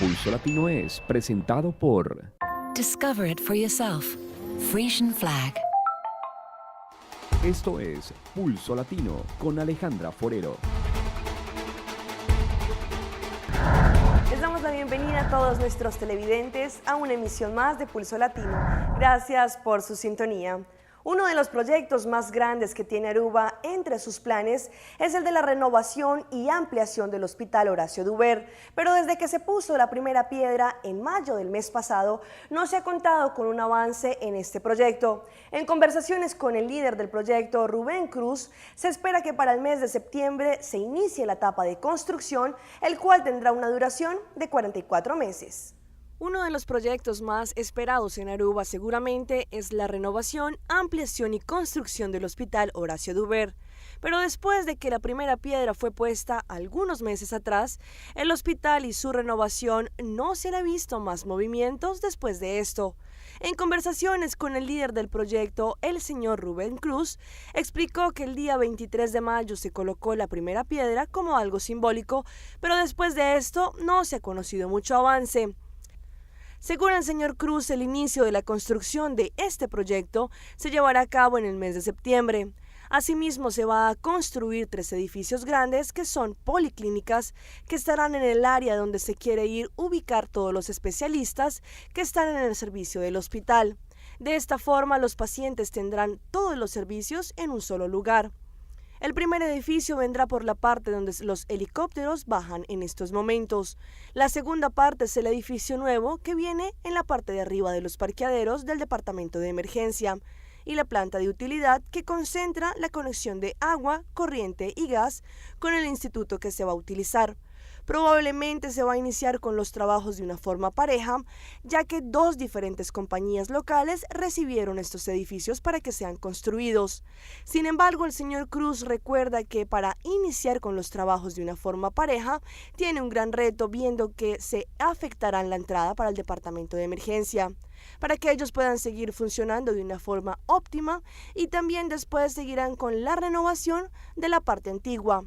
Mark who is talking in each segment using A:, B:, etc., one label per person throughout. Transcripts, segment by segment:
A: Pulso Latino es presentado por
B: Discover it for yourself. Frisian Flag.
A: Esto es Pulso Latino con Alejandra Forero.
C: Les damos la bienvenida a todos nuestros televidentes a una emisión más de Pulso Latino. Gracias por su sintonía. Uno de los proyectos más grandes que tiene Aruba entre sus planes es el de la renovación y ampliación del Hospital Horacio Duber, pero desde que se puso la primera piedra en mayo del mes pasado, no se ha contado con un avance en este proyecto. En conversaciones con el líder del proyecto, Rubén Cruz, se espera que para el mes de septiembre se inicie la etapa de construcción, el cual tendrá una duración de 44 meses. Uno de los proyectos más esperados en Aruba seguramente es la renovación, ampliación y construcción del Hospital Horacio Duber. Pero después de que la primera piedra fue puesta algunos meses atrás, el hospital y su renovación no se han visto más movimientos después de esto. En conversaciones con el líder del proyecto, el señor Rubén Cruz, explicó que el día 23 de mayo se colocó la primera piedra como algo simbólico, pero después de esto no se ha conocido mucho avance. Según el señor Cruz, el inicio de la construcción de este proyecto se llevará a cabo en el mes de septiembre. Asimismo, se va a construir 3 edificios grandes que son policlínicas que estarán en el área donde se quiere ubicar todos los especialistas que están en el servicio del hospital. De esta forma, los pacientes tendrán todos los servicios en un solo lugar. El primer edificio vendrá por la parte donde los helicópteros bajan en estos momentos. La segunda parte es el edificio nuevo que viene en la parte de arriba de los parqueaderos del departamento de emergencia y la planta de utilidad que concentra la conexión de agua, corriente y gas con el instituto que se va a utilizar. Probablemente se va a iniciar con los trabajos de una forma pareja, ya que 2 diferentes compañías locales recibieron estos edificios para que sean construidos. Sin embargo, el señor Cruz recuerda que para iniciar con los trabajos de una forma pareja, tiene un gran reto viendo que se afectará la entrada para el departamento de emergencia, para que ellos puedan seguir funcionando de una forma óptima y también después seguirán con la renovación de la parte antigua.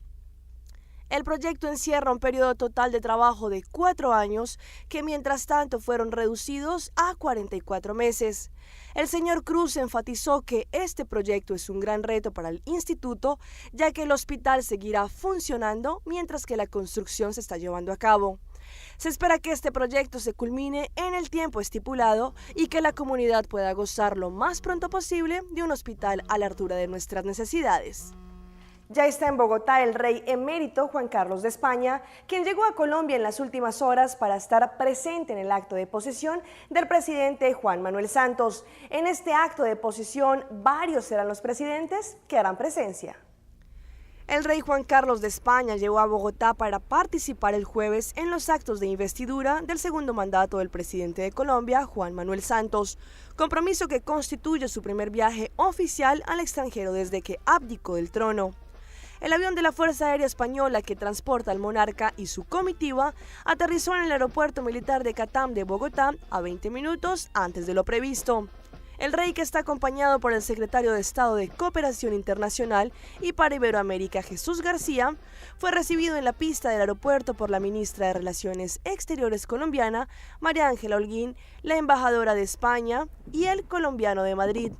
C: El proyecto encierra un periodo total de trabajo de 4 años que mientras tanto fueron reducidos a 44 meses. El señor Cruz enfatizó que este proyecto es un gran reto para el instituto, ya que el hospital seguirá funcionando mientras que la construcción se está llevando a cabo. Se espera que este proyecto se culmine en el tiempo estipulado y que la comunidad pueda gozar lo más pronto posible de un hospital a la altura de nuestras necesidades. Ya está en Bogotá el rey emérito Juan Carlos de España, quien llegó a Colombia en las últimas horas para estar presente en el acto de posesión del presidente Juan Manuel Santos. En este acto de posesión, varios serán los presidentes que harán presencia. El rey Juan Carlos de España llegó a Bogotá para participar el jueves en los actos de investidura del segundo mandato del presidente de Colombia, Juan Manuel Santos, compromiso que constituye su primer viaje oficial al extranjero desde que abdicó del trono. El avión de la Fuerza Aérea Española que transporta al monarca y su comitiva aterrizó en el aeropuerto militar de Catam de Bogotá a 20 minutos antes de lo previsto. El rey, que está acompañado por el secretario de Estado de Cooperación Internacional y para Iberoamérica, Jesús García, fue recibido en la pista del aeropuerto por la ministra de Relaciones Exteriores colombiana, María Ángela Holguín, la embajadora de España y el colombiano de Madrid.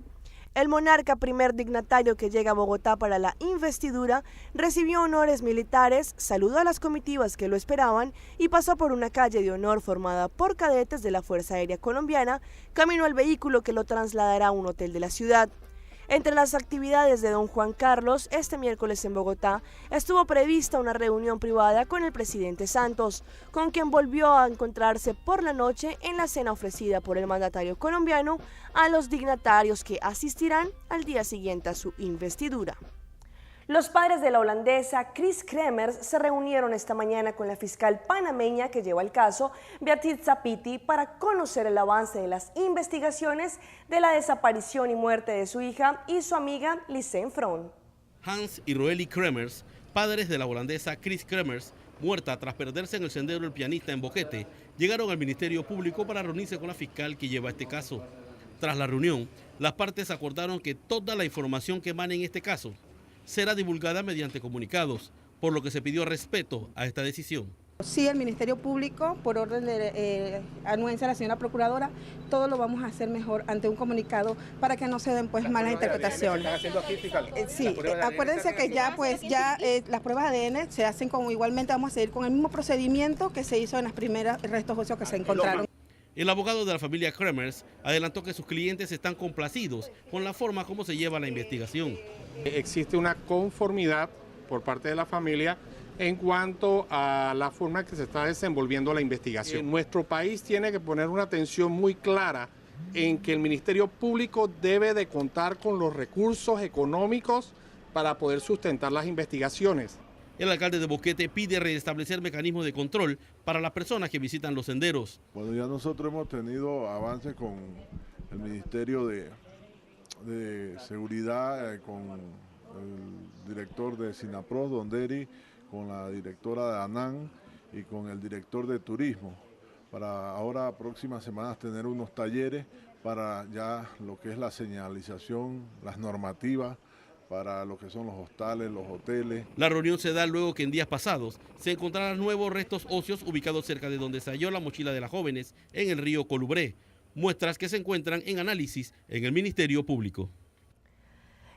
C: El monarca, primer dignatario que llega a Bogotá para la investidura, recibió honores militares, saludó a las comitivas que lo esperaban y pasó por una calle de honor formada por cadetes de la Fuerza Aérea Colombiana, camino al vehículo que lo trasladará a un hotel de la ciudad. Entre las actividades de don Juan Carlos, este miércoles en Bogotá, estuvo prevista una reunión privada con el presidente Santos, con quien volvió a encontrarse por la noche en la cena ofrecida por el mandatario colombiano a los dignatarios que asistirán al día siguiente a su investidura. Los padres de la holandesa Chris Kremers se reunieron esta mañana con la fiscal panameña que lleva el caso, Beatriz Zapiti, para conocer el avance de las investigaciones de la desaparición y muerte de su hija y su amiga Lisén Fron.
D: Hans y Roely Kremers, padres de la holandesa Chris Kremers, muerta tras perderse en el sendero El Pianista en Boquete, llegaron al Ministerio Público para reunirse con la fiscal que lleva este caso. Tras la reunión, las partes acordaron que toda la información que emane en este caso será divulgada mediante comunicados, por lo que se pidió respeto a esta decisión.
E: Sí, el Ministerio Público, por orden de anuencia de la señora Procuradora, todo lo vamos a hacer mejor ante un comunicado para que no se den pues malas interpretaciones. Sí, acuérdense que ya las pruebas de ADN se hacen como igualmente vamos a seguir con el mismo procedimiento que se hizo en las primeras restos óseos que se encontraron.
D: El abogado de la familia Kremers adelantó que sus clientes están complacidos con la forma como se lleva la investigación.
F: Existe una conformidad por parte de la familia en cuanto a la forma que se está desenvolviendo la investigación. Nuestro país tiene que poner una atención muy clara en que el Ministerio Público debe de contar con los recursos económicos para poder sustentar las investigaciones.
D: El alcalde de Boquete pide restablecer mecanismos de control para las personas que visitan los senderos.
G: Bueno, ya nosotros hemos tenido avances con el Ministerio de Seguridad, con el director de SINAPROS, Don Deri, con la directora de ANAN y con el director de Turismo, para ahora próximas semanas tener unos talleres para ya lo que es la señalización, las normativas, para lo que son los hostales, los hoteles.
D: La reunión se da luego que en días pasados se encontraran nuevos restos óseos ubicados cerca de donde se halló la mochila de las jóvenes en el río Colubré, muestras que se encuentran en análisis en el Ministerio Público.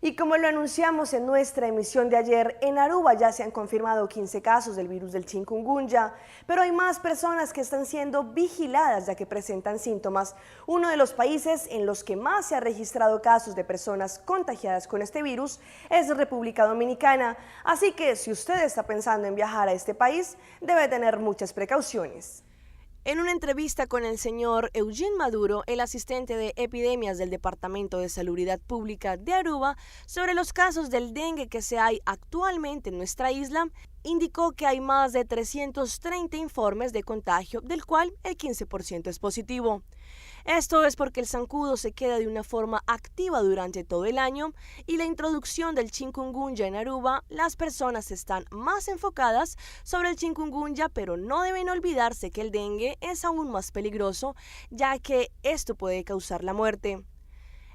C: Y como lo anunciamos en nuestra emisión de ayer, en Aruba ya se han confirmado 15 casos del virus del chikungunya, pero hay más personas que están siendo vigiladas ya que presentan síntomas. Uno de los países en los que más se ha registrado casos de personas contagiadas con este virus es República Dominicana, así que si usted está pensando en viajar a este país, debe tener muchas precauciones. En una entrevista con el señor Eugene Maduro, el asistente de epidemias del Departamento de Salubridad Pública de Aruba, sobre los casos del dengue que se hay actualmente en nuestra isla, indicó que hay más de 330 informes de contagio, del cual el 15% es positivo. Esto es porque el zancudo se queda de una forma activa durante todo el año y la introducción del chikungunya en Aruba, las personas están más enfocadas sobre el chikungunya, pero no deben olvidarse que el dengue es aún más peligroso, ya que esto puede causar la muerte.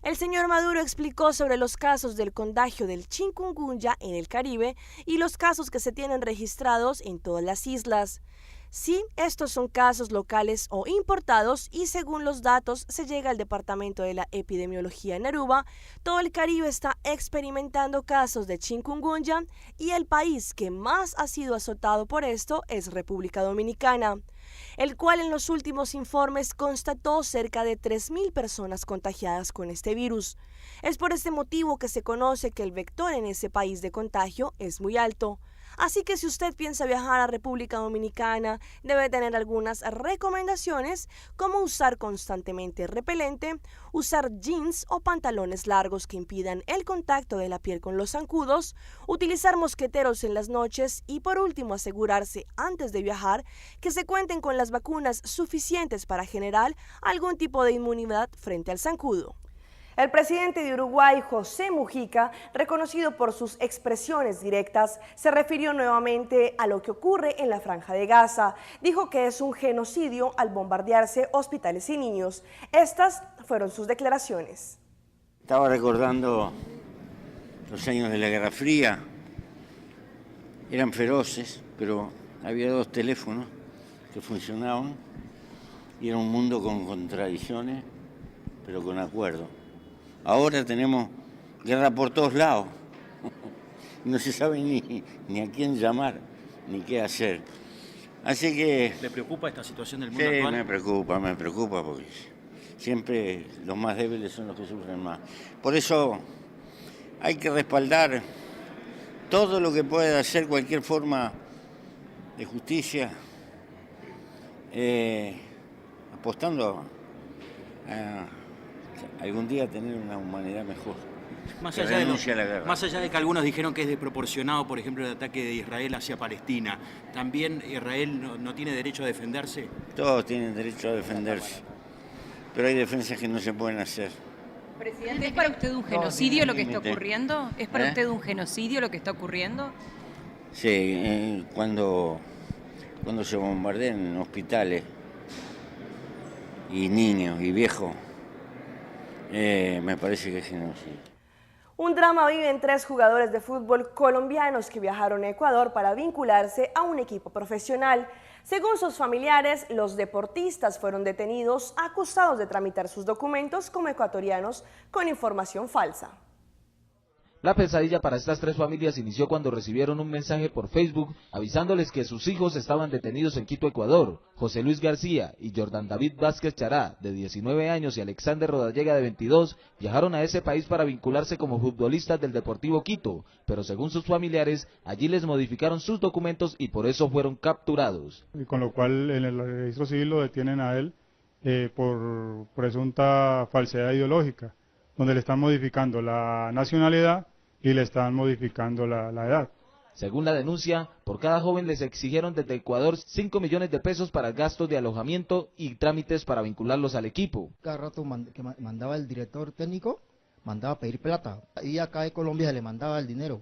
C: El señor Maduro explicó sobre los casos del contagio del chikungunya en el Caribe y los casos que se tienen registrados en todas las islas. Sí, estos son casos locales o importados y según los datos se llega al Departamento de la Epidemiología en Aruba, todo el Caribe está experimentando casos de chikungunya y el país que más ha sido azotado por esto es República Dominicana, el cual en los últimos informes constató cerca de 3.000 personas contagiadas con este virus. Es por este motivo que se conoce que el vector en ese país de contagio es muy alto. Así que si usted piensa viajar a República Dominicana, debe tener algunas recomendaciones como usar constantemente repelente, usar jeans o pantalones largos que impidan el contacto de la piel con los zancudos, utilizar mosqueteros en las noches y por último asegurarse antes de viajar que se cuenten con las vacunas suficientes para generar algún tipo de inmunidad frente al zancudo. El presidente de Uruguay, José Mujica, reconocido por sus expresiones directas, se refirió nuevamente a lo que ocurre en la Franja de Gaza. Dijo que es un genocidio al bombardearse hospitales y niños. Estas fueron sus declaraciones.
H: Estaba recordando los años de la Guerra Fría. Eran feroces, pero había dos teléfonos que funcionaban y era un mundo con contradicciones, pero con acuerdo. Ahora tenemos guerra por todos lados. No se sabe ni a quién llamar, ni qué hacer. Así que...
I: ¿Le preocupa esta situación del mundo
H: sí,
I: actual?
H: me preocupa porque siempre los más débiles son los que sufren más. Por eso hay que respaldar todo lo que pueda hacer cualquier forma de justicia, apostando a algún día tener una humanidad mejor.
I: Más allá de que algunos dijeron que es desproporcionado, por ejemplo, el ataque de Israel hacia Palestina, ¿también Israel no tiene derecho a defenderse?
H: Todos tienen derecho a defenderse, pero hay defensas que no se pueden hacer.
J: Presidente, ¿es para usted un genocidio lo que está ocurriendo? ¿Es para usted un genocidio lo que está ocurriendo?
H: Sí, cuando se bombardean hospitales y niños y viejos, me parece que es genocidio.
C: Un drama viven 3 jugadores de fútbol colombianos que viajaron a Ecuador para vincularse a un equipo profesional. Según sus familiares, los deportistas fueron detenidos acusados de tramitar sus documentos como ecuatorianos con información falsa.
K: La pesadilla para estas tres familias inició cuando recibieron un mensaje por Facebook avisándoles que sus hijos estaban detenidos en Quito, Ecuador. José Luis García y Jordan David Vázquez Chará, de 19 años, y Alexander Rodallega, de 22, viajaron a ese país para vincularse como futbolistas del Deportivo Quito, pero según sus familiares, allí les modificaron sus documentos y por eso fueron capturados.
L: Y con lo cual en el registro civil lo detienen a él por presunta falsedad ideológica, donde le están modificando la nacionalidad y le están modificando la edad.
K: Según la denuncia, por cada joven les exigieron desde Ecuador 5 millones de pesos para gastos de alojamiento y trámites para vincularlos al equipo.
M: Cada rato que mandaba el director técnico, mandaba a pedir plata, y acá de Colombia se le mandaba el dinero.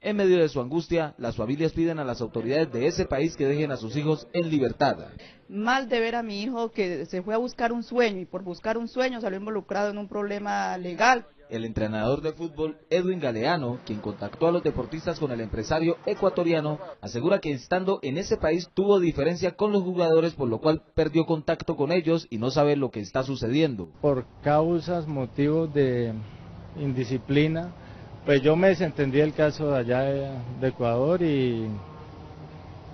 K: En medio de su angustia, las familias piden a las autoridades de ese país que dejen a sus hijos en libertad.
N: Mal de ver a mi hijo que se fue a buscar un sueño y por buscar un sueño salió involucrado en un problema legal.
K: El entrenador de fútbol Edwin Galeano, quien contactó a los deportistas con el empresario ecuatoriano, asegura que estando en ese país tuvo diferencia con los jugadores, por lo cual perdió contacto con ellos y no sabe lo que está sucediendo.
O: Por causas, motivos de indisciplina, pues yo me desentendí del caso de allá de Ecuador y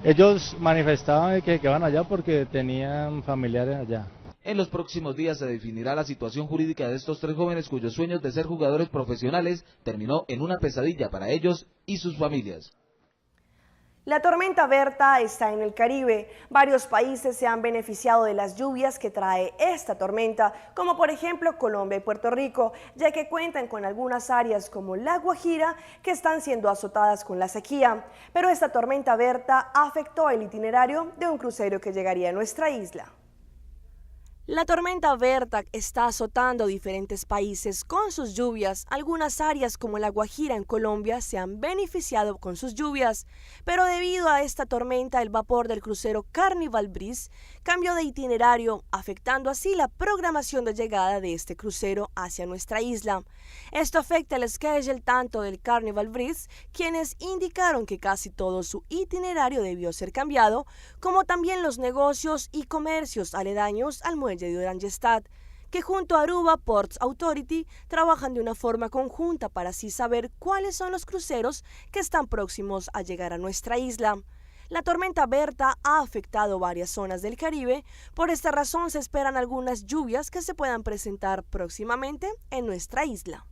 O: ellos manifestaban que van allá porque tenían familiares allá.
K: En los próximos días se definirá la situación jurídica de estos tres jóvenes cuyos sueños de ser jugadores profesionales terminó en una pesadilla para ellos y sus familias.
C: La tormenta Berta está en el Caribe. Varios países se han beneficiado de las lluvias que trae esta tormenta, como por ejemplo Colombia y Puerto Rico, ya que cuentan con algunas áreas como La Guajira que están siendo azotadas con la sequía. Pero esta tormenta Berta afectó el itinerario de un crucero que llegaría a nuestra isla. La tormenta Berta está azotando diferentes países con sus lluvias. Algunas áreas como La Guajira en Colombia se han beneficiado con sus lluvias, pero debido a esta tormenta el vapor del crucero Carnival Breeze cambió de itinerario, afectando así la programación de llegada de este crucero hacia nuestra isla. Esto afecta el schedule tanto del Carnival Breeze, quienes indicaron que casi todo su itinerario debió ser cambiado, como también los negocios y comercios aledaños al muelle de Oranjestad, que junto a Aruba Ports Authority trabajan de una forma conjunta para así saber cuáles son los cruceros que están próximos a llegar a nuestra isla. La tormenta Berta ha afectado varias zonas del Caribe, por esta razón se esperan algunas lluvias que se puedan presentar próximamente en nuestra isla.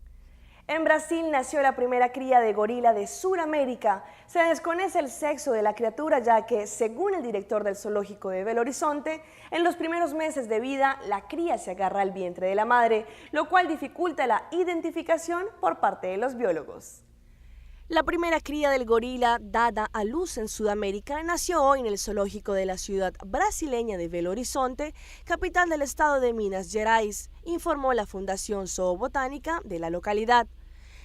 C: En Brasil nació la primera cría de gorila de Sudamérica. Se desconoce el sexo de la criatura ya que, según el director del zoológico de Belo Horizonte, en los primeros meses de vida la cría se agarra al vientre de la madre, lo cual dificulta la identificación por parte de los biólogos. La primera cría del gorila dada a luz en Sudamérica nació hoy en el zoológico de la ciudad brasileña de Belo Horizonte, capital del estado de Minas Gerais, informó la Fundación Zoobotánica de la localidad.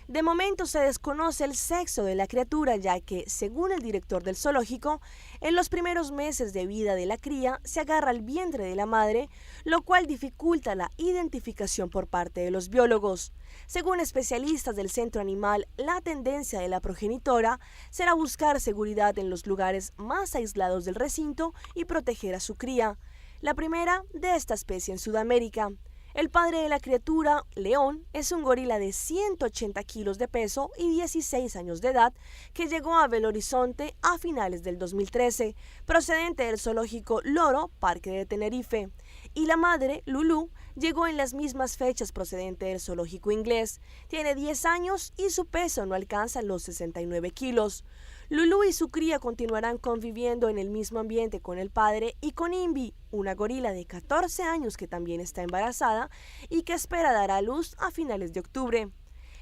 C: De momento se desconoce el sexo de la criatura, ya que, según el director del zoológico, en los primeros meses de vida de la cría se agarra al vientre de la madre, lo cual dificulta la identificación por parte de los biólogos. Según especialistas del centro animal, la tendencia de la progenitora será buscar seguridad en los lugares más aislados del recinto y proteger a su cría, la primera de esta especie en Sudamérica. El padre de la criatura, León, es un gorila de 180 kilos de peso y 16 años de edad que llegó a Belo Horizonte a finales del 2013, procedente del zoológico Loro, Parque de Tenerife. Y la madre, Lulú, llegó en las mismas fechas procedente del zoológico inglés. Tiene 10 años y su peso no alcanza los 69 kilos. Lulú y su cría continuarán conviviendo en el mismo ambiente con el padre y con Imbi, una gorila de 14 años que también está embarazada y que espera dar a luz a finales de octubre.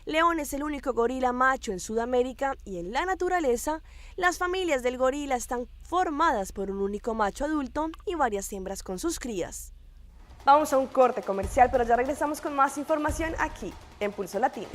C: León es el único gorila macho en Sudamérica y en la naturaleza, las familias del gorila están formadas por un único macho adulto y varias hembras con sus crías. Vamos a un corte comercial, pero ya regresamos con más información aquí en Pulso Latino.